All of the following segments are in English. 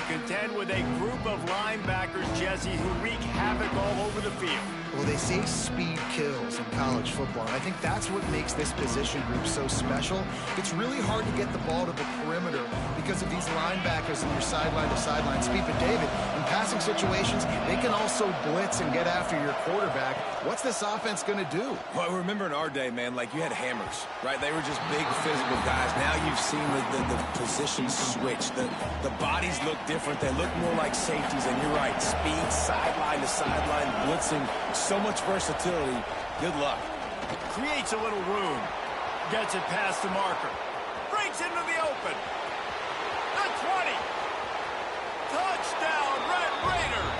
contend with a group of linebackers, Jesse, who wreak havoc all over the field. Well, they say speed kills in college football, and I think that's what makes this position group so special. It's really hard to get the ball to the perimeter because of these linebackers and your sideline-to-sideline speed. But, David, in passing situations, they can also blitz and get after your quarterback. What's this offense going to do? Well, remember in our day, man, like you had hammers, right? They were just big physical guys. Now you've seen the positions switch. The bodies look different. They look more like safeties, and you're right. Speed, sideline to sideline, blitzing. So much versatility. Good luck. Creates a little room. Gets it past the marker. Breaks into the open. The 20. Touchdown, Red Raiders.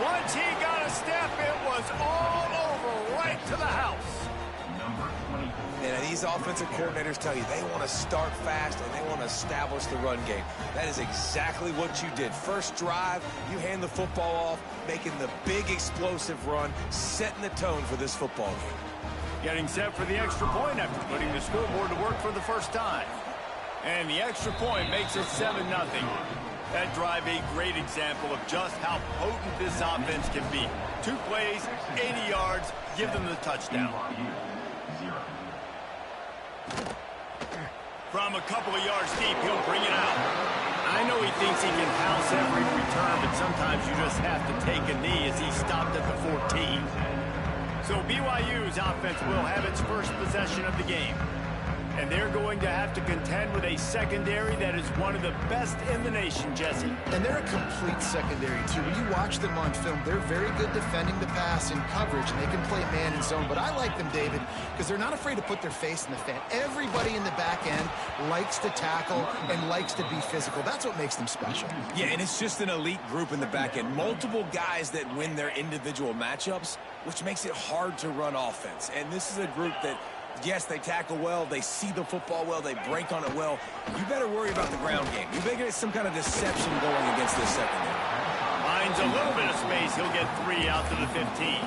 Once he got a step, it was all over right to the house. And these offensive coordinators tell you they want to start fast and they want to establish the run game. That is exactly what you did. First drive, you hand the football off, making the big explosive run, setting the tone for this football game. Getting set for the extra point after putting the scoreboard to work for the first time. And the extra point makes it 7-0. That drive a great example of just how potent this offense can be. 2 plays, 80 yards, give them the touchdown. From a couple of yards deep, he'll bring it out. I know he thinks he can house every return, but sometimes you just have to take a knee as he stopped at the 14. So BYU's offense will have its first possession of the game. And they're going to have to contend with a secondary that is one of the best in the nation, Jesse. And they're a complete secondary, too. When you watch them on film, they're very good defending the pass in coverage, and they can play man and zone. But I like them, David, because they're not afraid to put their face in the fan. Everybody in the back end likes to tackle and likes to be physical. That's what makes them special. Yeah, and it's just an elite group in the back end. Multiple guys that win their individual matchups, which makes it hard to run offense. And this is a group that, yes, they tackle well, they see the football well, they break on it well. You better worry about the ground game. You better get some kind of deception going against this secondary. Finds a little bit of space, he'll get 3 out to the 15.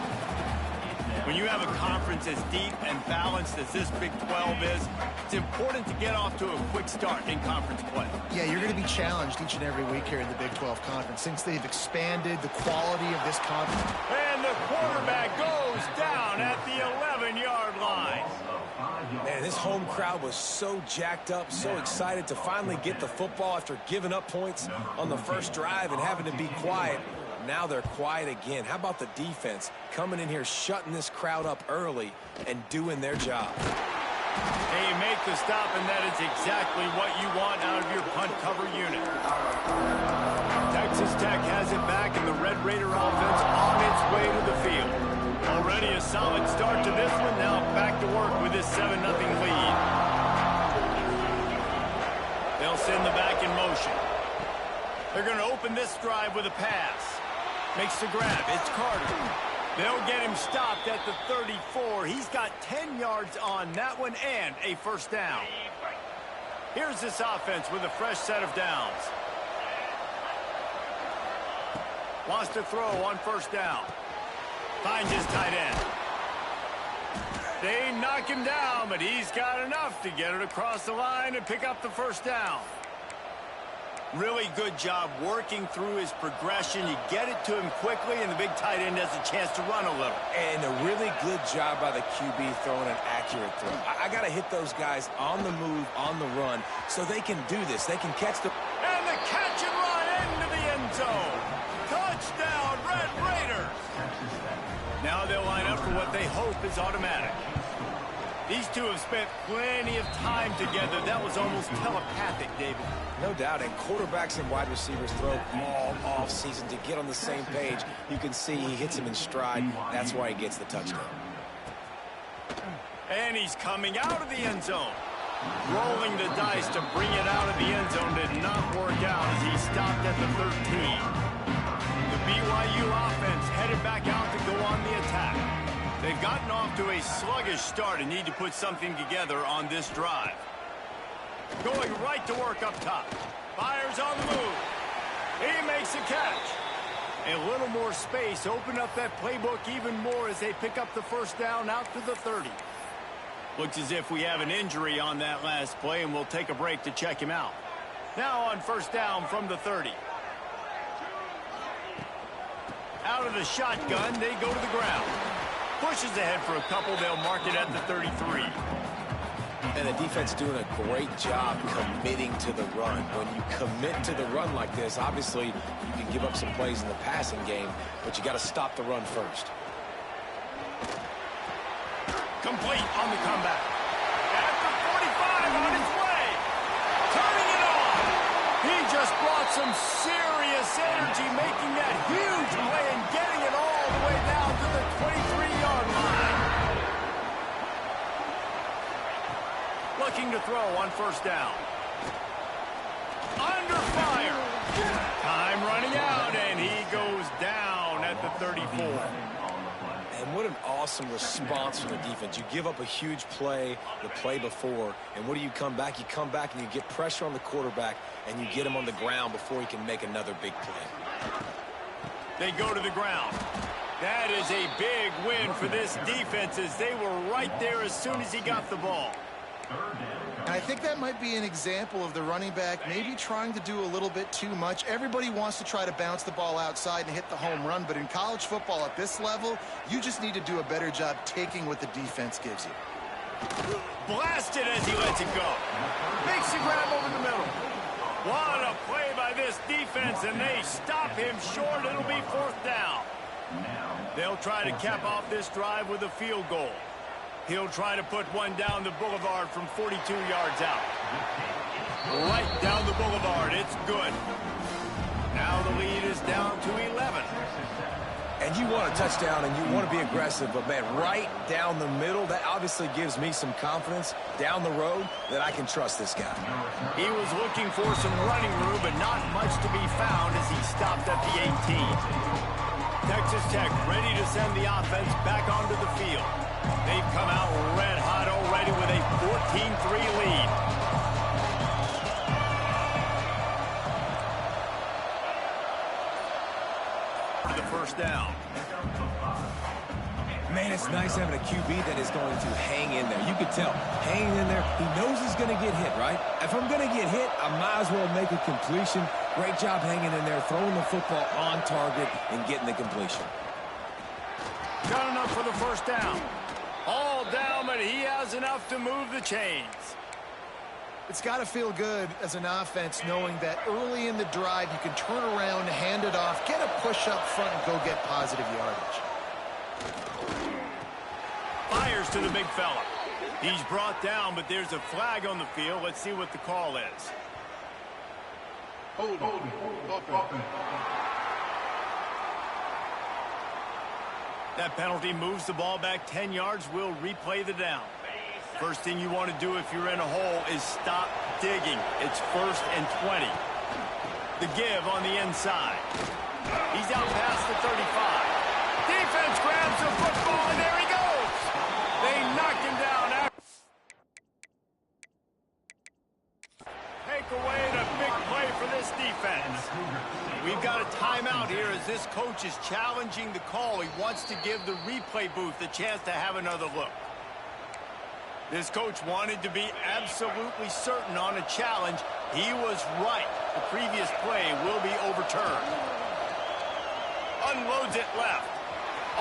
When you have a conference as deep and balanced as this Big 12 is, it's important to get off to a quick start in conference play. Yeah, you're going to be challenged each and every week here in the Big 12 Conference since they've expanded the quality of this conference. And the quarterback goes down at the 11-yard line. Man, this home crowd was so jacked up, so excited to finally get the football after giving up points on the first drive and having to be quiet. Now they're quiet again. How about the defense coming in here, shutting this crowd up early and doing their job? They make the stop, and that is exactly what you want out of your punt cover unit. Texas Tech has it back, and the Red Raider offense on its way to the field. Already a solid start to this one. Now back to work with this 7-0 lead. They'll send the back in motion. They're going to open this drive with a pass. Makes the grab. It's Carter. They'll get him stopped at the 34. He's got 10 yards on that one and a first down. Here's this offense with a fresh set of downs. Wants to throw on first down. Finds his tight end. They knock him down, but he's got enough to get it across the line and pick up the first down. Really good job working through his progression. You get it to him quickly, and the big tight end has a chance to run a little. And a really good job by the QB throwing an accurate throw. I got to hit those guys on the move, on the run, so they can do this. They can catch the... And the catch and run into the end zone. Touchdown, Red Raiders. Now they'll line up for what they hope is automatic. These two have spent plenty of time together. That was almost telepathic, David. No doubt, and quarterbacks and wide receivers throw all off season to get on the same page. You can see he hits him in stride. That's why he gets the touchdown. And he's coming out of the end zone. Rolling the dice to bring it out of the end zone did not work out as he stopped at the 13. The BYU offense headed back out to go on the attack. They've gotten off to a sluggish start and need to put something together on this drive. Going right to work up top. Fires on the move. He makes a catch. A little more space. Open up that playbook even more as they pick up the first down out to the 30. Looks as if we have an injury on that last play, and we'll take a break to check him out. Now on first down from the 30. Out of the shotgun, they go to the ground. Pushes ahead for a couple. They'll mark it at the 33. And the defense doing a great job committing to the run. When you commit to the run like this, obviously you can give up some plays in the passing game, but you got to stop the run first. Complete on the comeback. At the 45 on its way. Turning it on. He just brought some serious energy, making that huge play and getting it all the way down to the 23-yard line. Looking to throw on first down. Under fire. Time running out, and he goes down at the 34. And what an awesome response from the defense. You give up a huge play the play before, and what do you come back? You come back and you get pressure on the quarterback, and you get him on the ground before he can make another big play. They go to the ground. That is a big win for this defense, as they were right there as soon as he got the ball. And I think that might be an example of the running back maybe trying to do a little bit too much. Everybody wants to try to bounce the ball outside and hit the home run, but in college football at this level, you just need to do a better job taking what the defense gives you. Blasted as he lets it go. Makes the grab over the middle. What a play by this defense, and they stop him short. It'll be fourth down. They'll try to cap off this drive with a field goal. He'll try to put one down the boulevard from 42 yards out. Right down the boulevard. It's good. Now the lead is down to 11. And you want a touchdown and you want to be aggressive, but, man, right down the middle, that obviously gives me some confidence down the road that I can trust this guy. He was looking for some running room, but not much to be found as he stopped at the 18. Texas Tech ready to send the offense back onto the field. They've come out red hot already with a 14-3 lead. For the first down. Man, it's nice having a QB that is going to hang in there. You can tell, hanging in there, he knows he's going to get hit, right? If I'm going to get hit, I might as well make a completion. Great job hanging in there, throwing the football on target and getting the completion. Got enough for the first down. All down, but he has enough to move the chains. It's got to feel good as an offense knowing that early in the drive you can turn around, hand it off, get a push up front, and go get positive yardage. Fires to the big fella. He's brought down, but there's a flag on the field. Let's see what the call is. Hold on. That penalty moves the ball back 10 yards. We'll replay the down. First thing you want to do if you're in a hole is stop digging. It's 1st and 20. The give on the inside. He's out past the 35. Defense grabs the football, and there he goes. They knocked him down. Take away the big play for this defense. We've got a timeout here as this coach is challenging the call. He wants to give the replay booth a chance to have another look. This coach wanted to be absolutely certain on a challenge. He was right. The previous play will be overturned. Unloads it left.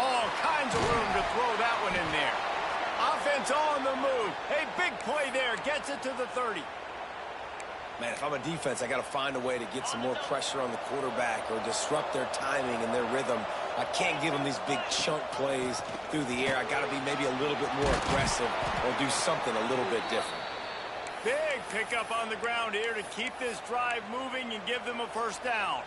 All kinds of room to throw that one in there. Offense on the move. A big play there. Gets it to the 30. Man, if I'm a defense, I got to find a way to get some more pressure on the quarterback or disrupt their timing and their rhythm. I can't give them these big chunk plays through the air. I got to be maybe a little bit more aggressive or do something a little bit different. Big pickup on the ground here to keep this drive moving and give them a first down.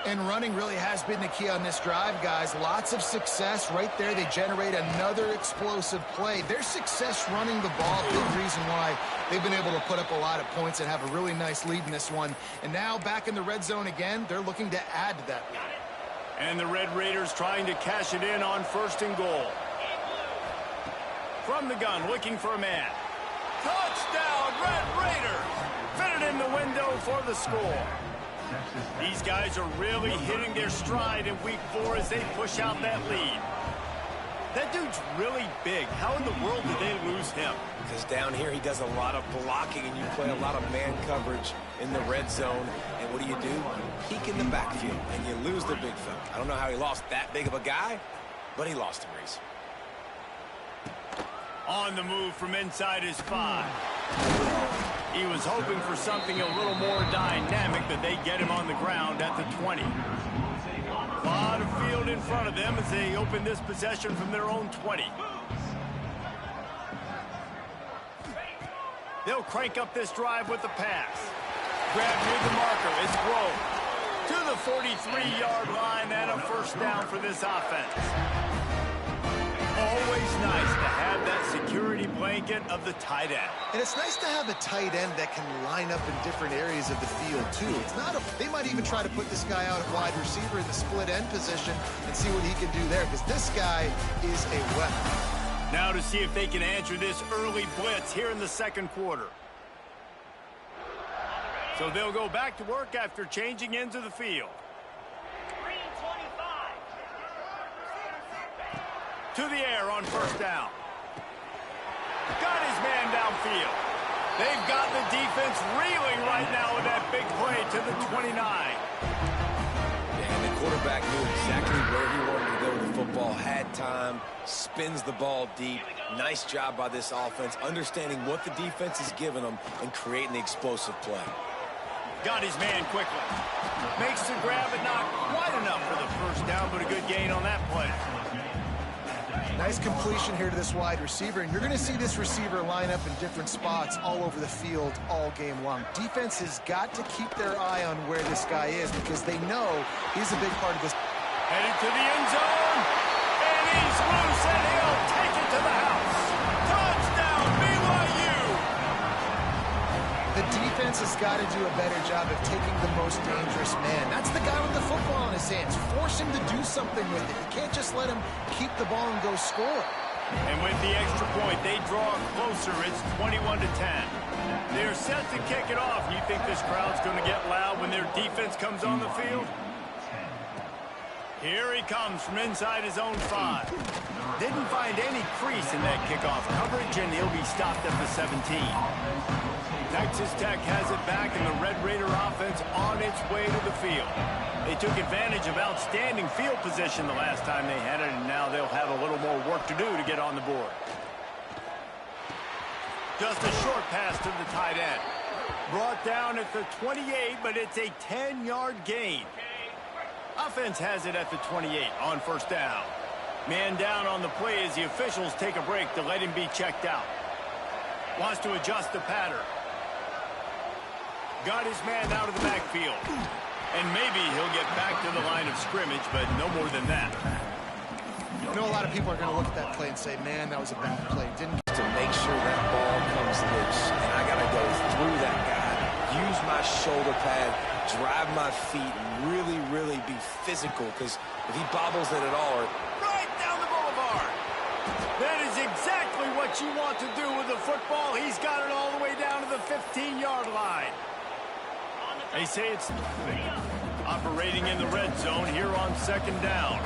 And running really has been the key on this drive, guys. Lots of success right there. They generate another explosive play. Their success running the ball, big reason why they've been able to put up a lot of points and have a really nice lead in this one. And now back in the red zone again, they're looking to add to that lead. And the Red Raiders trying to cash it in on 1st and goal. From the gun, looking for a man. Touchdown, Red Raiders! Fitted in the window for the score. These guys are really hitting their stride in week 4 as they push out that lead. That dude's really big. How in the world did they lose him? Because down here he does a lot of blocking, and you play a lot of man coverage in the red zone. And what do? You peek in the backfield, and you lose the big fella. I don't know how he lost that big of a guy, but he lost him, Reese. On the move from inside his 5. He was hoping for something a little more dynamic, but they get him on the ground at the 20. A lot of field in front of them as they open this possession from their own 20. They'll crank up this drive with the pass. Grab near the marker. It's thrown to the 43-yard line and a first down for this offense. Always nice to have that security blanket of the tight end. And it's nice to have a tight end that can line up in different areas of the field, too. It's not they might even try to put this guy out at wide receiver in the split end position and see what he can do there, because this guy is a weapon. Now to see if they can answer this early blitz here in the second quarter. So they'll go back to work after changing into the field. To the air on first down. Got his man downfield. They've got the defense reeling right now with that big play to the 29. And the quarterback knew exactly where he wanted to go with the football, had time, spins the ball deep. Nice job by this offense, understanding what the defense is giving them and creating the explosive play. Got his man quickly. Makes the grab, but not quite enough for the first down, but a good gain on that play. Nice completion here to this wide receiver, and you're going to see this receiver line up in different spots all over the field all game long. Defense has got to keep their eye on where this guy is, because they know he's a big part of this. Headed to the end zone, and he's loose, and he'll take it to the house. Touchdown, BYU! The defense has got to do a better job of taking the most dangerous man. That's the guy with the football in his hands. Force him to do something with it. You can't just let him keep the ball and go score. And with the extra point, they draw closer. It's 21-10. They're set to kick it off. You think this crowd's going to get loud when their defense comes on the field? Here he comes from inside his own 5. Didn't find any crease in that kickoff coverage, and he'll be stopped at the 17. Texas Tech has it back, and the Red Raider offense on its way to the field. They took advantage of outstanding field position the last time they had it, and now they'll have a little more work to do to get on the board. Just a short pass to the tight end. Brought down at the 28, but it's a 10-yard gain. Offense has it at the 28 on first down. Man down on the play as the officials take a break to let him be checked out. Wants to adjust the pattern. Got his man out of the backfield. And maybe he'll get back to the line of scrimmage, but no more than that. I know a lot of people are going to look at that play and say, man, that was a bad play. Didn't to make sure that ball comes loose, and I got to go through that guy, use my shoulder pad, drive my feet, and really be physical, because if he bobbles it at all, right down the boulevard. That is exactly what you want to do with the football. He's got it all the way down to the 15-yard line. They say it's operating in the red zone here on second down.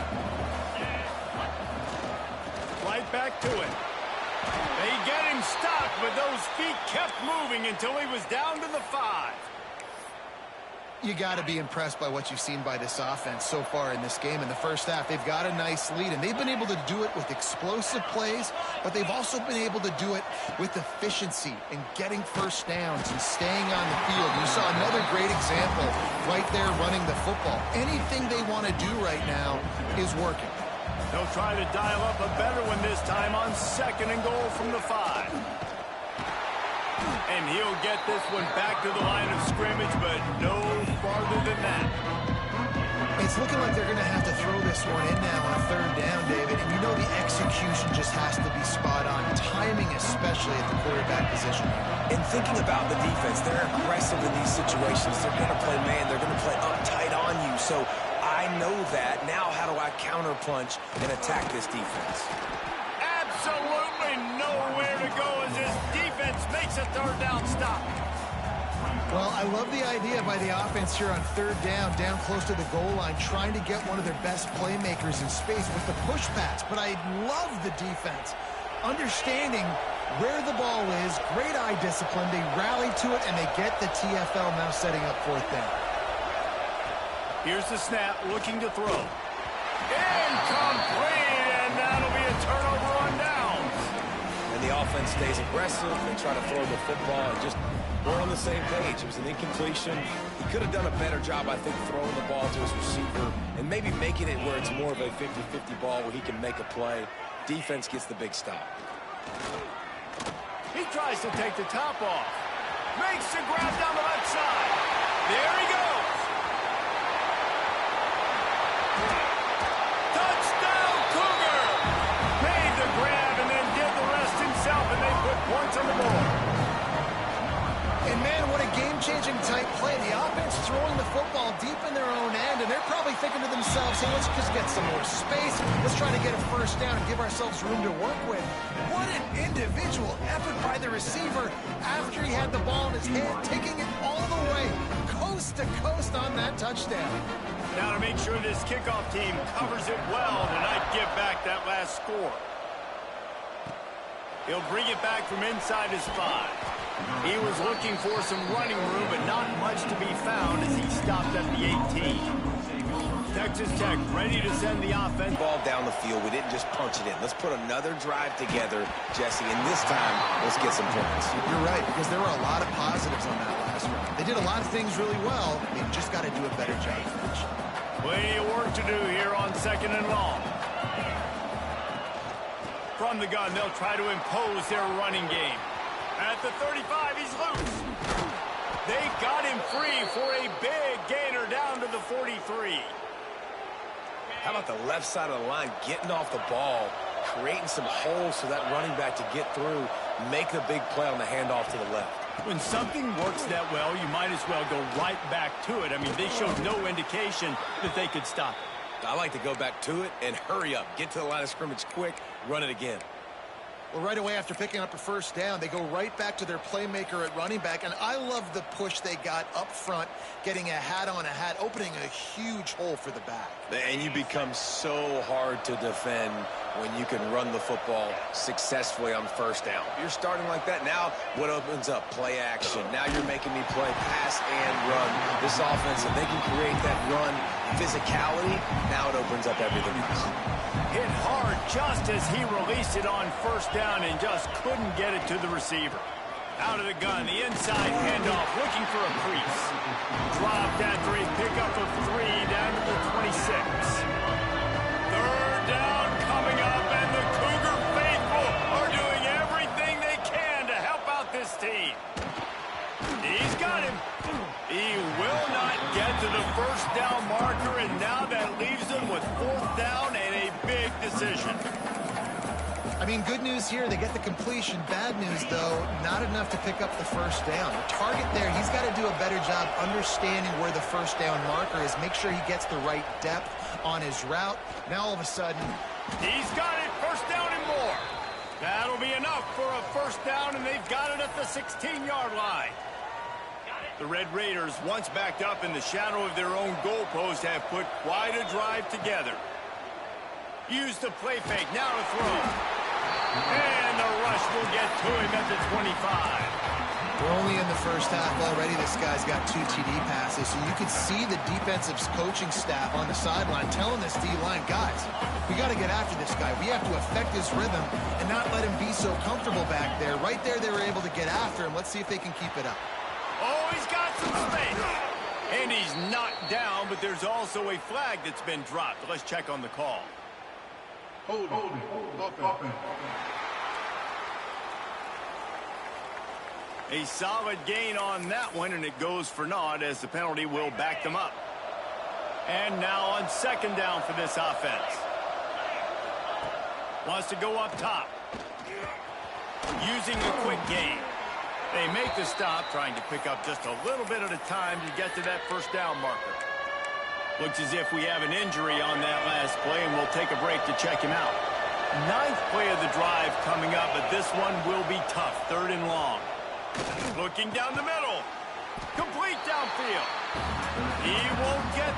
Right back to it. They get him stopped, but those feet kept moving until he was down to the 5. You got to be impressed by what you've seen by this offense so far in this game. In the first half, they've got a nice lead, and they've been able to do it with explosive plays, but they've also been able to do it with efficiency and getting first downs and staying on the field. You saw another great example right there running the football. Anything they want to do right now is working. They'll try to dial up a better one this time on second and goal from the 5. And he'll get this one back to the line of scrimmage, but no farther than that. It's looking like they're going to have to throw this one in now on third down, David. And you know the execution just has to be spot on. Timing, especially at the quarterback position. And thinking about the defense, they're aggressive in these situations. They're going to play man. They're going to play up tight on you. So I know that. Now how do I counterpunch and attack this defense? Absolutely nowhere to go as this defense makes a third down stop. Well, I love the idea by the offense here on third down close to the goal line, trying to get one of their best playmakers in space with the push pass. But I love the defense. Understanding where the ball is, great eye discipline. They rally to it, and they get the TFL now setting up fourth down. Here's the snap, looking to throw. Incomplete, and that'll be a turnover on downs. And the offense stays aggressive. They try to throw the football and just we're on the same page. It was an incompletion. He could have done a better job, I think, throwing the ball to his receiver and maybe making it where it's more of a 50-50 ball where he can make a play. Defense gets the big stop. He tries to take the top off. Makes the grab down the left side. There he goes. Touchdown, Cougar! Made the grab and then did the rest himself, and they put points on the board. And, man, what a game-changing type play. The offense throwing the football deep in their own end, and they're probably thinking to themselves, hey, let's just get some more space. Let's try to get a first down and give ourselves room to work with. What an individual effort by the receiver after he had the ball in his hand, taking it all the way coast to coast on that touchdown. Now to make sure this kickoff team covers it well tonight, give back that last score. He'll bring it back from inside his 5. He was looking for some running room, but not much to be found as he stopped at the 18. Texas Tech ready to send the offense. Ball down the field. We didn't just punch it in. Let's put another drive together, Jesse, and this time, let's get some points. You're right, because there were a lot of positives on that last one. They did a lot of things really well. They've just got to do a better job finishing. Plenty of work to do here on 2nd and long. From the gun, they'll try to impose their running game. At the 35, he's loose. They got him free for a big gainer down to the 43. How about the left side of the line getting off the ball, creating some holes for that running back to get through, make the big play on the handoff to the left. When something works that well, you might as well go right back to it. I mean, they showed no indication that they could stop it. I like to go back to it and hurry up. Get to the line of scrimmage quick, run it again. Well, right away after picking up a first down, they go right back to their playmaker at running back. And I love the push they got up front, getting a hat on a hat, opening a huge hole for the back. And you become so hard to defend when you can run the football successfully on first down. You're starting like that. Now what opens up? Play action. Now you're making me play pass and run. This offense, if they can create that run physicality, now it opens up everything else. Hit hard just as he released it on first down and just couldn't get it to the receiver. Out of the gun, the inside handoff, looking for a crease. Dropped after a pickup of 3 down to the 26. Third down coming up, and the Cougar faithful are doing everything they can to help out this team. He's got him. He will not get to the first down marker, and now that leaves him with 4th down and a big decision. I mean, good news here, they get the completion. Bad news, though, not enough to pick up the first down. The target there, he's got to do a better job understanding where the first down marker is, make sure he gets the right depth on his route. Now, all of a sudden, he's got it, first down and more. That'll be enough for a first down, and they've got it at the 16-yard line. The Red Raiders, once backed up in the shadow of their own goalpost, have put quite a drive together. Use the play fake, now to throw. And the rush will get to him at the 25. We're only in the first half already. This guy's got 2 TD passes, so you could see the defensive coaching staff on the sideline telling this D-line, guys, we got to get after this guy. We have to affect his rhythm and not let him be so comfortable back there. Right there, they were able to get after him. Let's see if they can keep it up. Oh, he's got some space. And he's knocked down, but there's also a flag that's been dropped. Let's check on the call. Hold offense. A solid gain on that one, and it goes for naught as the penalty will back them up. And now on 2nd down for this offense. Wants to go up top. Using a quick gain. They make the stop, trying to pick up just a little bit at a time to get to that first down marker. Looks as if we have an injury on that last play, and we'll take a break to check him out. 9th play of the drive coming up, but this one will be tough. 3rd and long. Looking down the middle. Complete downfield. He won't get